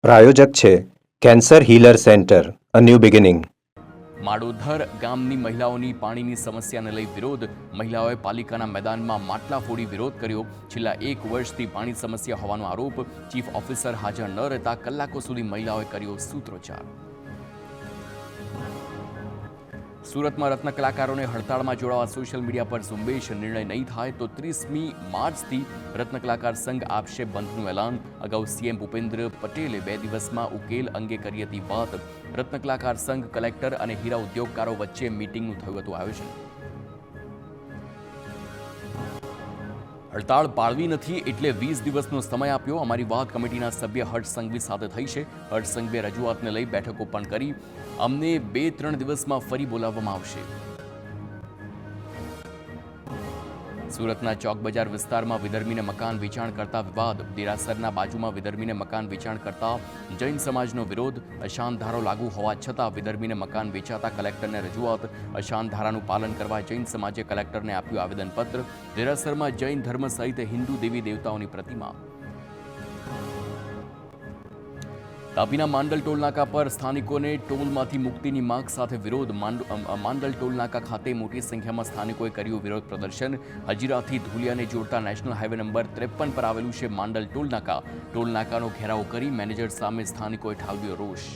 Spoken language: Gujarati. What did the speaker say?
પ્રાયોજક છે cancer healer centre a new beginning. Madodhar ગામની મહિલાઓની પાણીની સમસ્યાને લઈ વિરોધ. મહિલાઓએ પાલિકાના મેદાનમાં માટલા ફોડી વિરોધ કર્યો. છેલ્લા 1 વર્ષથી પાણી સમસ્યા હોવાનો આરોપ. ચીફ ઓફિસર હાજર ન રહેતા કલાકો સુધી મહિલાઓએ કર્યો સૂત્રોચ્ચાર. સુરતમાં રત્ન કલાકારોને હડતાળમાં જોડાવા સોશિયલ મીડિયા પર ઝુંબેશ. નિર્ણય નહીં થાય તો 30મી માર્ચથી રત્ન કલાકાર સંઘ આપશે બંધનું એલાન. અગાઉ સીએમ ભૂપેન્દ્ર પટેલે 2 દિવસમાં ઉકેલ અંગે કરી હતી વાત. રત્ન કલાકાર સંઘ, કલેક્ટર અને હીરા ઉદ્યોગકારો વચ્ચે મીટિંગનું થયું હતું આયોજન. હડતાળ પાળવી નથી એટલે 20 દિવસનો સમય આપ્યો. અમારી વાત કમિટીના સભ્ય હર્ષ સંઘવી સાથે થઈ છે. હર્ષ સંઘવીએ રજૂઆતને લઈ બેઠકો પણ કરી. અમને 2-3 દિવસમાં ફરી બોલાવવામાં આવશે. સુરતના ચોક બજાર વિસ્તારમાં વિધર્મીને મકાન વેચાણ કરતા વિવાદ. દેરાસરના બાજુમાં વિધર્મીને મકાન વેચાણ કરતા જૈન સમાજનો વિરોધ. અશાંત ધારો લાગુ હોવા છતાં વિધર્મીને મકાન વેચાતા કલેક્ટરને રજૂઆત. અશાંત ધારાનું પાલન કરવા જૈન સમાજે કલેક્ટરને આપ્યું આવેદનપત્ર. દેરાસરમાં જૈન ધર્મ સહિત હિન્દુ દેવી દેવતાઓની પ્રતિમા. તાપીના માંડલ ટોલનાકા પર સ્થાનિકોને ટોલમાંથી મુક્તિની માંગ સાથે વિરોધ. માંડલ ટોલનાકા ખાતે મોટી સંખ્યામાં સ્થાનિકોએ કર્યું વિરોધ પ્રદર્શન. હજીરાથી ધુલિયાને જોડતા નેશનલ હાઈવે નંબર 53 પર આવેલું છે માંડલ ટોલનાકા. ટોલનાકાનો ઘેરાવ કરી મેનેજર સામે સ્થાનિકોએ ઠાલવ્યો રોષ.